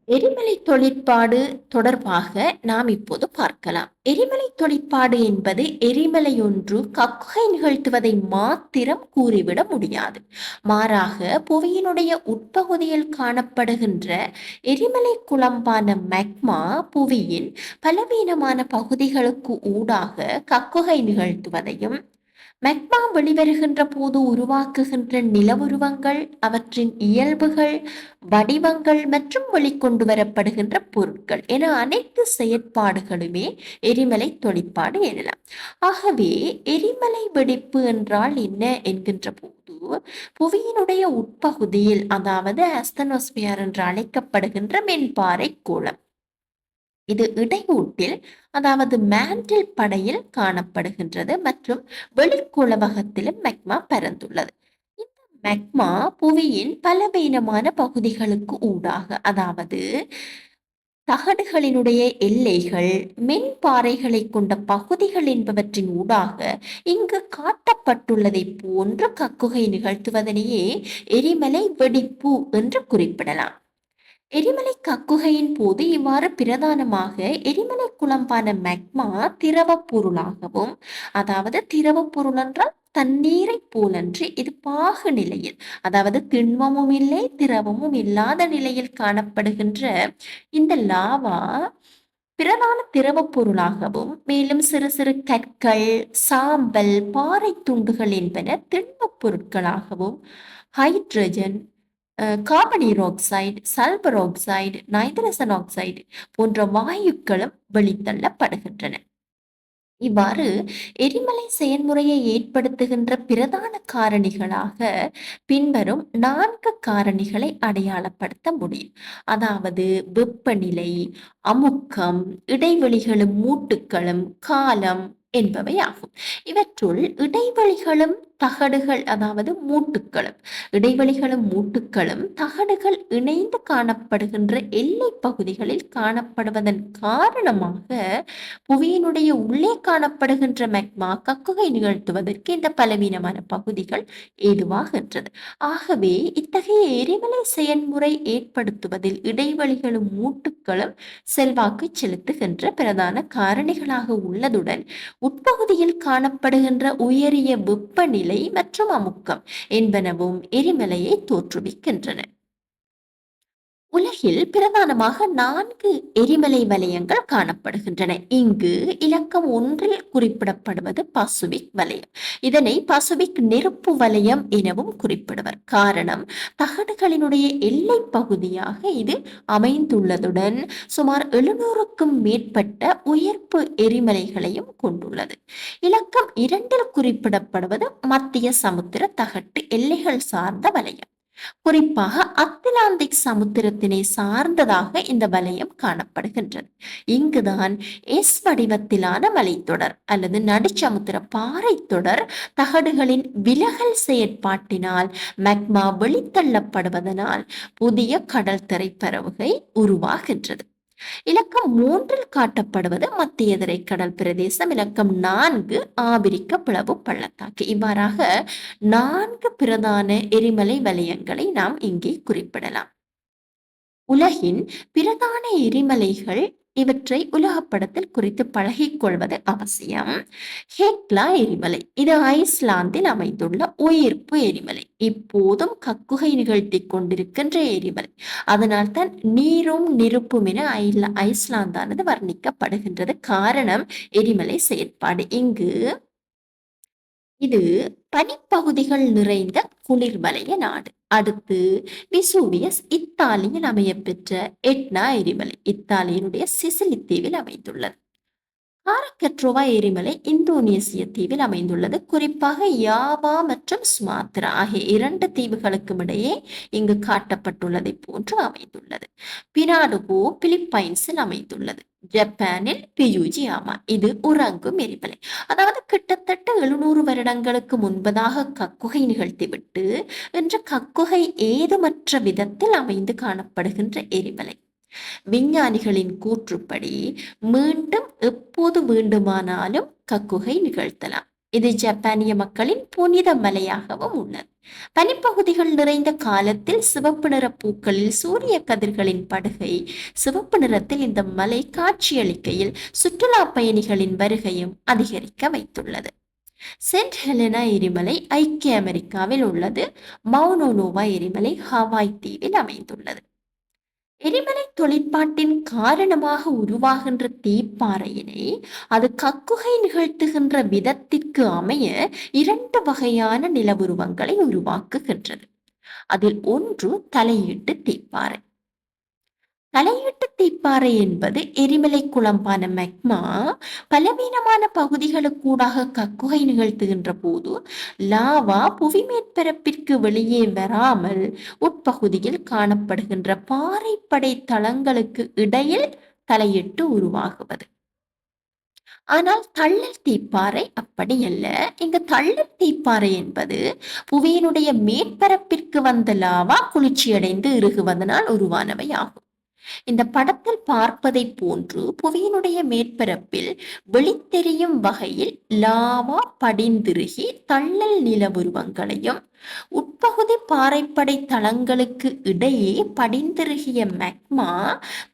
எரிமலை தொழிற்பாடு தொடர்பாக நாம் இப்போது பார்க்கலாம். எரிமலை தொழிற்பாடு என்பது எரிமலை ஒன்று கக்குகை நிகழ்த்துவதை மாத்திரம் கூறிவிட முடியாது. மாறாக புவியினுடைய உட்பகுதியில் காணப்படுகின்ற எரிமலை குழம்பான மெக்மா புவியின் பலவீனமான பகுதிகளுக்கு ஊடாக கக்குகை நிகழ்த்துவதையும், மெக்மா வெளிவருகின்ற போது உருவாக்குகின்ற நிலவுருவங்கள், அவற்றின் இயல்புகள், வடிவங்கள் மற்றும் வெளிக்கொண்டு வரப்படுகின்ற பொருட்கள் என அனைத்து செயற்பாடுகளுமே எரிமலை தொழிற்பாடு எனலாம். ஆகவே எரிமலை வெடிப்பு என்றால் என்ன என்கின்ற போது, புவியினுடைய உட்பகுதியில், அதாவது அஸ்தனோஸ்பியர் என்று அழைக்கப்படுகின்ற மென்பாறை கோளம், இது இடையூட்டில், அதாவது மேண்டில் படையில் காணப்படுகின்றது மற்றும் வெளிக்குளவகத்திலும் மெக்மா பரந்துள்ளது. இந்த மெக்மா புவியின் பலவீனமான பகுதிகளுக்கு ஊடாக, அதாவது தகடுகளினுடைய எல்லைகள், மென்பாறைகளை கொண்ட பகுதிகள் என்பவற்றின் ஊடாக இங்கு காட்டப்பட்டுள்ளதை போன்று கக்குகை நிகழ்த்துவதனையே எரிமலை வெடிப்பு என்று குறிப்பிடலாம். எரிமலை கக்குகையின் போது இவ்வாறு பிரதானமாக எரிமலை குழம்பான மெக்மா திரவ பொருளாகவும், அதாவது திரவ பொருள் என்றால் தண்ணீரை போலன்றி இது பாகு நிலையில், அதாவது திண்மமும் இல்லை திரவமும் இல்லாத நிலையில் காணப்படுகின்ற இந்த லாவா பிரதான திரவ பொருளாகவும், மேலும் சிறு சிறு கற்கள், சாம்பல், பாறை துண்டுகள் என்பன திண்மப் பொருட்களாகவும், ஹைட்ரஜன், கார்பன் ஈராக்சைடு, சல்பர் ஆக்சைடு, நைட்ரசன் ஆக்சைடு போன்ற வாயுக்களும் வெளித்தள்ளப்படுகின்றன. இவ்வாறு எரிமலை செயல்முறையை ஏற்படுத்துகின்ற பிரதான காரணிகளாக பின்வரும் 4 காரணிகளை அடையாளப்படுத்த முடியும். அதாவது வெப்பநிலை, அமுக்கம், இடைவெளிகளும் மூட்டுக்களும், காலம் என்பவை ஆகும். இவற்றுள் இடைவெளிகளும் தகடுகள், அதாவது மூட்டுக்களும், இடைவெளிகளும் மூட்டுக்களும் தகடுகள் இணைந்து காணப்படுகின்ற எல்லை பகுதிகளில் காணப்படுவதன் காரணமாக புவியினுடைய உள்ளே காணப்படுகின்ற மெக்மா கக்குகை நிகழ்த்துவதற்கு இந்த பலவீனமான பகுதிகள் ஏதுவாகின்றது. ஆகவே இத்தகைய எரிமலை செயல்முறை ஏற்படுத்துவதில் இடைவெளிகளும் மூட்டுக்களும் செல்வாக்கு செலுத்துகின்ற பிரதான காரணிகளாக உள்ளதுடன், உட்பகுதியில் காணப்படுகின்ற உயரிய வெப்பநிலை மற்றும் அமுக்கம் என்பனவும் எரிமலையை தோற்றுவிக்கின்றன. உலகில் பிரதானமாக 4 எரிமலை வலயங்கள் காணப்படுகின்றன. இங்கு இலக்கம் 1 குறிப்பிடப்படுவது பசுபிக் வலயம். இதனை பசுபிக் நெருப்பு வலயம் எனவும் குறிப்பிடுவர். காரணம், தகடுகளினுடைய எல்லை பகுதியாக இது அமைந்துள்ளதுடன் சுமார் 700க்கும் மேற்பட்ட உயர்ப்பு எரிமலைகளையும் கொண்டுள்ளது. இலக்கம் 2 குறிப்பிடப்படுவது மத்திய சமுத்திர தகட்டு எல்லைகள் சார்ந்த வலயம். குறிப்பாக அத்திலாந்திக் சமுத்திரத்தினை சார்ந்ததாக இந்த வலயம் காணப்படுகின்றது. இங்குதான் எஸ் வடிவத்திலான மலைத்தொடர் அல்லது நடுச்சமுத்திர பாறை தொடர் தகடுகளின் விலகல் செயற்பாட்டினால் மெக்மா வெளித்தள்ளப்படுவதனால் புதிய கடல் திரைப்பரவுகை உருவாகின்றது. இலக்கம் 3 காட்டப்படுவது மத்திய திரைக்கடல் பிரதேசம். இலக்கம் 4 ஆபிரிக்க பிளவு பள்ளத்தாக்கு. இவ்வாறாக 4 பிரதான எரிமலை வலயங்களை நாம் இங்கே குறிப்பிடலாம். உலகின் பிரதான எரிமலைகள் இவற்றை உலகப்படத்தில் குறித்து பழகிக் கொள்வது அவசியம். ஹெக்லா எரிமலை, இது ஐஸ்லாந்தில் அமைந்துள்ள உயிர்ப்பு எரிமலை. இப்போதும் கக்குகை நிகழ்த்தி கொண்டிருக்கின்ற எரிமலை. அதனால் தான் நீரும் நெருப்பும் என ஐஸ்லாந்தானது வர்ணிக்கப்படுகின்றது. காரணம் எரிமலை செயற்பாடு. இங்கு இது பனிப்பகுதிகள் நிறைந்த குளிர்வலய நாடு. அடுத்து விசூவியஸ், இத்தாலியில் அமையப்பெற்ற எட்னா எரிமலை, இத்தாலியினுடைய சிசிலி தீவில் அமைந்துள்ளது. காரக்கட்ரோவா எரிமலை இந்தோனேசிய தீவில் அமைந்துள்ளது. குறிப்பாக யாவா மற்றும் சுமாத்ரா ஆகிய 2 தீவுகளுக்கும் இடையே இங்கு காட்டப்பட்டுள்ளதை போன்று அமைந்துள்ளது. பினாடுகோ பிலிப்பைன்ஸில் அமைந்துள்ளது. ஜப்பானில் பியூஜியாமா, இது உறங்கும் எரிமலை. அதாவது கிட்டத்தட்ட 700 வருடங்களுக்கு முன்பதாக கக்குகை நிகழ்த்திவிட்டு இன்று கக்குகை ஏதுமற்ற விதத்தில் அமைந்து காணப்படுகின்ற எரிமலை. விஞ்ஞானிகளின் கூற்றுப்படி மீண்டும் எப்போது வேண்டுமானாலும் கக்குகை நிகழ்த்தலாம். இது ஜப்பானிய மக்களின் புனித மலையாகவும் உள்ளது. பனிப்பகுதிகள் நிறைந்த காலத்தில் சிவப்பு நிற பூக்களில் சூரிய கதிர்களின் படுகை சிவப்பு நிறத்தில் இந்த மலை காட்சியளிக்கையில் சுற்றுலா பயணிகளின் வருகையும் அதிகரிக்க வைத்துள்ளது. சென்ட் ஹெலனா எரிமலை ஐக்கிய அமெரிக்காவில் உள்ளது. மவுனோனோவா எரிமலை ஹவாய் தீவில் அமைந்துள்ளது. எரிமலை தொழிற்பாட்டின் காரணமாக உருவாகின்ற தீப்பாறையினை அது கக்குகை நிகழ்த்துகின்ற விதத்திற்கு அமைய இரண்டு வகையான நிலவுருவங்களை உருவாக்குகின்றது. அதில் ஒன்று தலையீட்டு தீப்பாறை. தலையீட்டு தீப்பாறை என்பது எரிமலை குழம்பான மெக்மா பலவீனமான பகுதிகளுக்கூடாக கக்குகை நிகழ்த்துகின்ற போது லாவா புவி மேற்பரப்பிற்கு வெளியே வராமல் உட்பகுதியில் காணப்படுகின்ற பாறைப்படை தளங்களுக்கு இடையில் தலையிட்டு உருவாகுவது. ஆனால் தள்ளல் தீப்பாறை அப்படி அல்ல. இங்கு தள்ளல் தீப்பாறை என்பது புவியினுடைய மேற்பரப்பிற்கு வந்த லாவா குளிர்ச்சியடைந்து இறுகுவதனால் உருவானவை ஆகும். இந்த படத்தில் பார்ப்பதை போன்று புவியினுடைய மேற்பரப்பில் வெளித்தெரியும் வகையில் லாவா படிந்திருகி தள்ளல் நிலவுருவங்களையும் உட்பகுதி பாறைப்படை தளங்களுக்கு இடையே படிந்திருகிய மெக்மா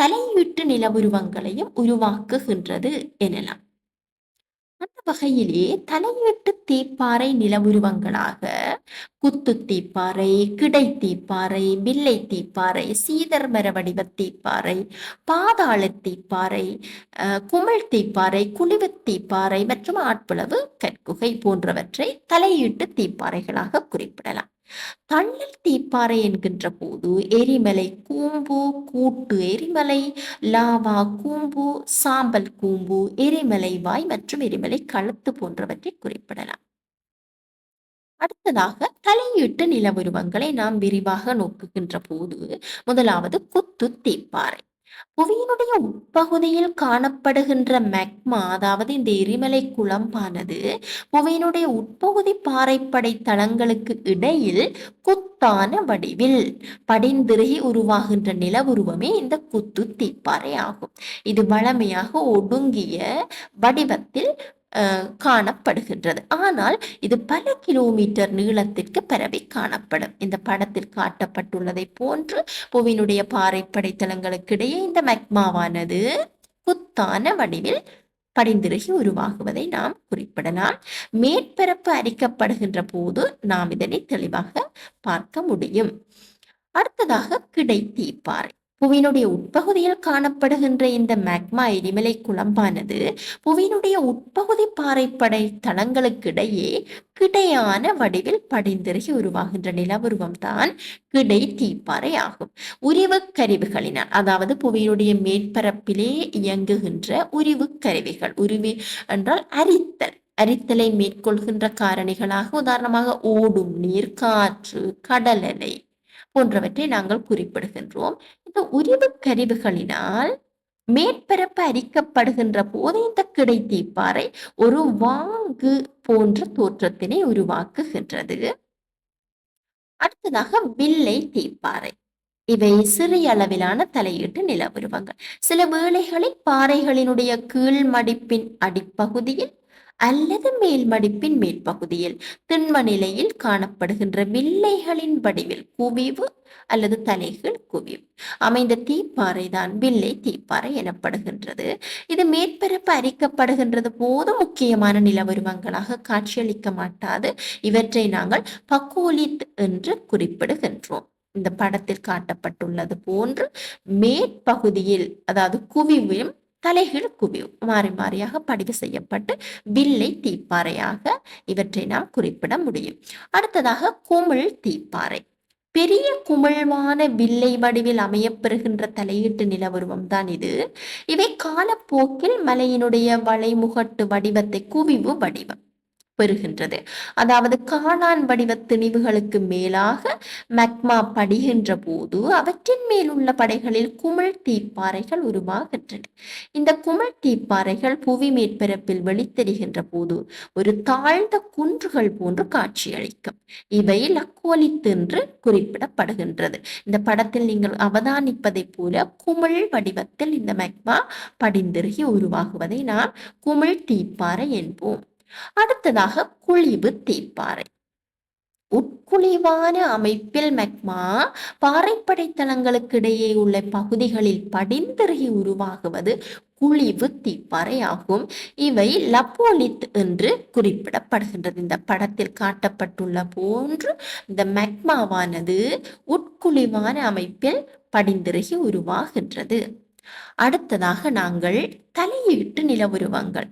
தலையீட்டு நிலவுருவங்களையும் உருவாக்குகின்றது எனலாம். அந்த வகையிலே தலையீட்டு தீப்பாறை நிலவுருவங்களாக குத்து தீப்பாறை, கிடை தீப்பாறை, வில்லை தீப்பாறை, சீதர் மர வடிவ தீப்பாறை, பாதாள தீப்பாறை, குமிழ் தீப்பாறை, குழிவு தீப்பாறை மற்றும் ஆட்புளவு கற்குகை போன்றவற்றை தலையீட்டு தீப்பாறைகளாக குறிப்பிடலாம். தள்ளல் தீப்பாறை என்கின்ற போது எரிமலை கூம்பு, கூட்டு எரிமலை, லாவா கூம்பு, சாம்பல் கூம்பு, எரிமலை வாய் மற்றும் எரிமலை களத்து போன்றவற்றை குறிப்பிடலாம். அடுத்ததாக தலையீட்டு நிலவுருவங்களை நாம் விரிவாக நோக்குகின்ற போது முதலாவது குத்து தீப்பாறை. புவியினுடைய உட்பகுதியில் காணப்படுகின்ற மெக்மா, அதாவது இந்த எரிமலை குழம்பானது புவியினுடைய உட்பகுதி பாறைப்படை தளங்களுக்கு இடையில் குத்தான வடிவில் படிந்திருகி உருவாகின்ற நிலவுருவமே இந்த குத்து தீப்பாறை ஆகும். இது வளமையாக ஒடுங்கிய வடிவத்தில் காணப்படுகின்றது. ஆனால் இது பல கிலோமீட்டர் நீளத்திற்கு பரவி காணப்படும். இந்த படத்தில் காட்டப்பட்டுள்ளதை போன்று புவியினுடைய பாறை படைத்தளங்களுக்கு இடையே இந்த மெக்மாவானது குத்தான வடிவில் படிந்திருகி உருவாகுவதை நாம் குறிப்பிடலாம். மேற்பரப்பு அரிக்கப்படுகின்ற போது நாம் இதனை தெளிவாக பார்க்க முடியும். அடுத்ததாக கிடை தீப்பாறை. புவியினுடைய உட்பகுதியில் காணப்படுகின்ற இந்த மெக்மா எரிமலை குழம்பானது புவியினுடைய உட்பகுதி பாறைப்படை தளங்களுக்கிடையே கிடையான வடிவில் படிந்திருகி உருவாகின்ற நிலவுருவம் தான் கிடை தீப்பாறை ஆகும். உரிவு கருவிகளினால், அதாவது புவியினுடைய மேற்பரப்பிலே இயங்குகின்ற உரிவு கருவிகள், உரிவு என்றால் அரித்தலை மேற்கொள்கின்ற காரணிகளாக உதாரணமாக ஓடும் நீர், காற்று, கடல் அலை போன்றவற்றை நாங்கள் குறிப்பிடுகின்றோம். இந்த உரிவு கருவிகளினால் மேற்பரப்பு அரிக்கப்படுகின்ற போது இந்த கிடை தீப்பாறை ஒரு வாங்கு போன்ற தோற்றத்தினை உருவாக்குகின்றது. அடுத்ததாக வில்லை தீப்பாறை. இவை சிறிய அளவிலான தலையீட்டு நிலவுருவங்கள். சில வேளைகளில் பாறைகளினுடைய கீழ் மடிப்பின் அடிப்பகுதியில் அல்லது மேல் மடிப்பின் மேற்பகுதியில் திண்ம நிலையில் காணப்படுகின்ற வில்லைகளின் வடிவில் குவிவு அல்லது தலைகள் குவிவு அமைந்த தீப்பாறை தான் வில்லை தீப்பாறை எனப்படுகின்றது. இது மேற்பரப்பு அரிக்கப்படுகின்றது போது முக்கியமான நிலவருவங்களாக காட்சியளிக்க மாட்டாது. இவற்றை நாங்கள் பக்கோலித் என்று குறிப்பிடுகின்றோம். இந்த படத்தில் காட்டப்பட்டுள்ளது போன்று மேற்பகுதியில், அதாவது குவிவும் தலைகீழ் குவிவு மாறி மாறியாக பதிவு செய்யப்பட்டு வில்லை தீப்பாறையாக இவற்றை நாம் குறிப்பிட முடியும். அடுத்ததாக குமிழ் தீப்பாறை. பெரிய குமிழ்வான வில்லை வடிவில் அமையப்பெறுகின்ற தலையீட்டு நிலவுருவம் தான் இது. இவை காலப்போக்கில் மலையினுடைய வளைமுகட்டு வடிவத்தை குவிவு வடிவம் பெறுகின்றது. அதாவது காளான் வடிவ திணிவுகளுக்கு மேலாக மெக்மா படிகின்ற போது அவற்றின் மேல் உள்ள படைகளில் குமிழ் தீப்பாறைகள் உருவாகின்றன. இந்த குமிழ் தீப்பாறைகள் புவி மேற்பரப்பில் வெளித்தெரிகின்ற போது ஒரு தாழ்ந்த குன்றுகள் போன்று காட்சியளிக்கும். இவை லக்கோலித் என்று குறிப்பிடப்படுகின்றது. இந்த படத்தில் நீங்கள் அவதானிப்பதை போல குமிழ் வடிவத்தில் இந்த மெக்மா படிந்திருகி உருவாகுவதை நாம் குமிழ் தீப்பாறை என்போம். அடுத்ததாக குழிவு தீப்பாறை. உட்குழிவான அமைப்பில் மெக்மா பாறைப்படைத்தளங்களுக்கு இடையே உள்ள பகுதிகளில் படிந்திறகி உருவாகுவது குழிவு தீப்பாறை ஆகும். இவை லப்போலித் என்று குறிப்பிடப்படுகின்றது. இந்த படத்தில் காட்டப்பட்டுள்ள போன்று இந்த மெக்மாவானது உட்குழிவான அமைப்பில் படிந்திறகி உருவாகின்றது. அடுத்ததாக நாங்கள் தலையீட்டு நிலவுருவங்கள்,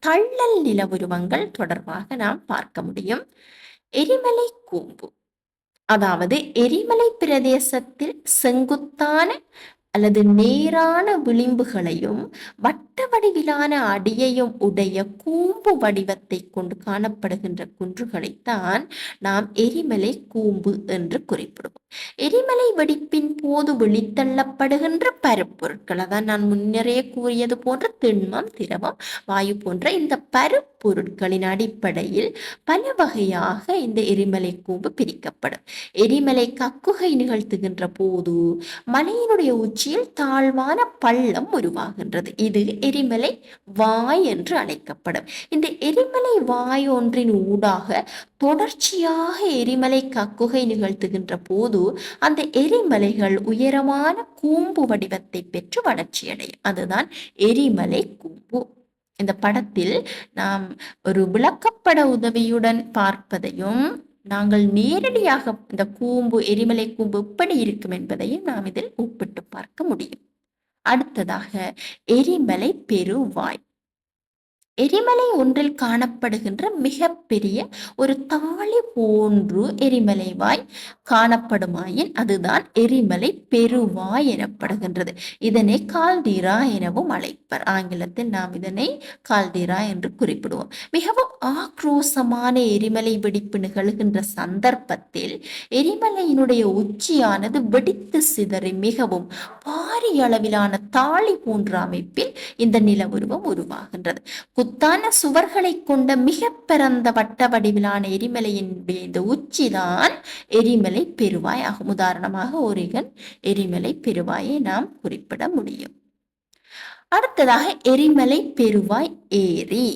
தள்ளல் நிலவுருவங்கள் தொடர்பாக நாம் பார்க்க முடியும். எரிமலை கூம்பு, அதாவது எரிமலை பிரதேசத்தில் செங்குத்தான அல்லது நேரான விளிம்புகளையும் வட்ட வடிவிலான அடியையும் உடைய கூம்பு வடிவத்தை கொண்டு காணப்படுகின்ற குன்றுகளைத்தான் நாம் எரிமலை கூம்பு என்று குறிப்பிடுவோம். எரிமலை வெடிப்பின் போது வெளித்தள்ளப்படுகின்ற பருப்பொருட்கள், அதான் நான் முன்னரே கூறியது போன்ற திண்மம், திரவம், வாயு போன்ற இந்த பருப்பொருட்களின் அடிப்படையில் பல வகையாக இந்த எரிமலை கூம்பு பிரிக்கப்படும். எரிமலை கக்குகை நிகழ்த்துகின்ற போது மலையினுடைய உச்சியில் தாழ்வான பள்ளம் உருவாகின்றது. இது எரிமலை வாய் என்று அழைக்கப்படும். இந்த எரிமலை வாய் ஒன்றின் ஊடாக தொடர்ச்சியாக எரிமலை கக்குகை நிகழ்த்துகின்ற போது அந்த எரிமலைகள் உயரமான கூம்பு வடிவத்தை பெற்று வளர்ச்சியடையும். அதுதான் எரிமலை கூம்பு. இந்த படத்தில் நாம் ஒரு விளக்கப்பட உதவியுடன் பார்ப்பதையும், நாங்கள் நேரடியாக இந்த கூம்பு, எரிமலை கூம்பு எப்படி இருக்கும் என்பதையும் நாம் இதில் ஒப்பிட்டு பார்க்க முடியும். அடுத்ததாக எரிமலை பெருவாய். எரிமலை ஒன்றில் காணப்படுகின்ற மிகப்பெரிய ஒரு தாளி போன்று எரிமலை வாய் காணப்படுமாயின் அதுதான் எரிமலை பெருவாய் எனப்படுகின்றது. இதனை கால்தீரா எனவும் அழைப்பர். ஆங்கிலத்தில் நாம் இதனை கால்தீரா என்று குறிப்பிடுவோம். மிகவும் ஆக்ரோசமான எரிமலை வெடிப்பு நிகழ்கின்ற சந்தர்ப்பத்தில் எரிமலையினுடைய உச்சியானது வெடித்து சிதறி மிகவும் பாரிய அளவிலான தாளி போன்ற அமைப்பில் இந்த நிலவுருவம் உருவாகின்றது. குத்தான சுவர்களை கொண்ட மிக பரந்த வட்ட வடிவிலான எரிமலையினுடைய இந்த உச்சிதான் எரிமலை பெருவாய் ஆகும். உதாரணமாக ஒரிகன் எரிமலை பெருவாயை நாம் குறிப்பிட முடியும். அடுத்ததாக எரிமலை பெருவாய் ஏரி.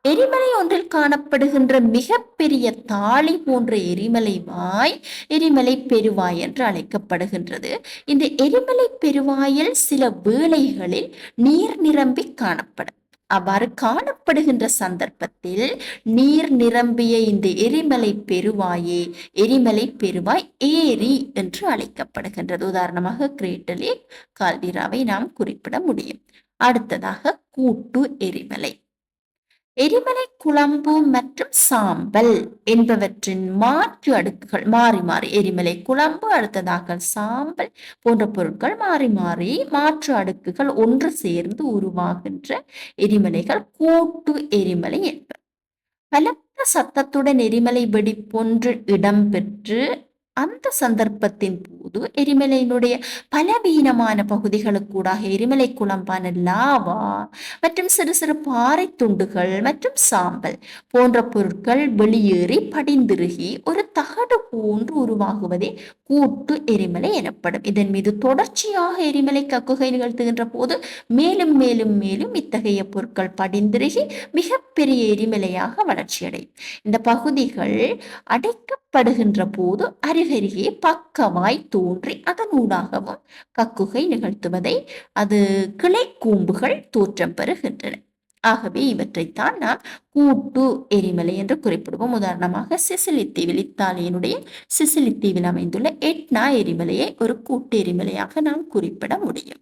எரிமலை ஒன்றில் காணப்படுகின்ற மிகப்பெரிய தாளி போன்ற எரிமலை வாய் எரிமலை பெருவாய் என்று அழைக்கப்படுகின்றது. இந்த எரிமலை பெருவாயில் சில வேளைகளில் நீர் நிரம்பி காணப்படும். அவ்வாறு காணப்படுகின்ற சந்தர்ப்பத்தில் நீர் நிரம்பிய இந்த எரிமலை பெருவாயே எரிமலை பெருவாய் ஏரி என்று அழைக்கப்படுகின்றது. உதாரணமாக கிரேட் லேக், கால்தீராவை நாம் குறிப்பிட முடியும். அடுத்ததாக கூட்டு எரிமலை. எரிமலை குழம்பு மற்றும் சாம்பல் என்பவற்றின் மாற்று அடுக்குகள் மாறி மாறி, எரிமலை குழம்பு அடுத்ததாக சாம்பல் போன்ற பொருட்கள் மாறி மாறி மாற்று அடுக்குகள் ஒன்று சேர்ந்து உருவாகின்ற எரிமலைகள் கூட்டு எரிமலை என்பது. பலத்த சத்தத்துடன் எரிமலை வெடிப்பொன்று இடம்பெற்று அந்த சந்தர்ப்பத்தின் போது எரிமலையினுடைய பலவீனமான பகுதிகளுக்கூடாக எரிமலை குழம்பான லாவா மற்றும் சிறு சிறு பாறை துண்டுகள் மற்றும் சாம்பல் போன்ற பொருட்கள் வெளியேறி படிந்திருகி ஒரு தகடு போன்று உருவாகுவதே கூட்டு எரிமலை எனப்படும். இதன் மீது தொடர்ச்சியாக எரிமலை கக்குகை நிகழ்த்துகின்ற போது மேலும் மேலும் மேலும் இத்தகைய பொருட்கள் படிந்திருகி மிகப்பெரிய எரிமலையாக வளர்ச்சியடையும். இந்த பகுதிகள் அடைக்கப்படுகின்ற போது அருகருகே பக்கவாய் தோன்றி அதனூடாகவும் கக்குகை நிகழ்த்துவதை அது கிளை கூம்புகள் தோற்றம் பெறுகின்றன. ஆகவே இவற்றைத்தான் நாம் கூட்டு எரிமலை என்று குறிப்பிடுவோம். உதாரணமாக சிசிலி தீவில், இத்தாலியினுடைய சிசிலி தீவில் அமைந்துள்ள எட்னா எரிமலையை ஒரு கூட்டு எரிமலையாக நாம் குறிப்பிட முடியும்.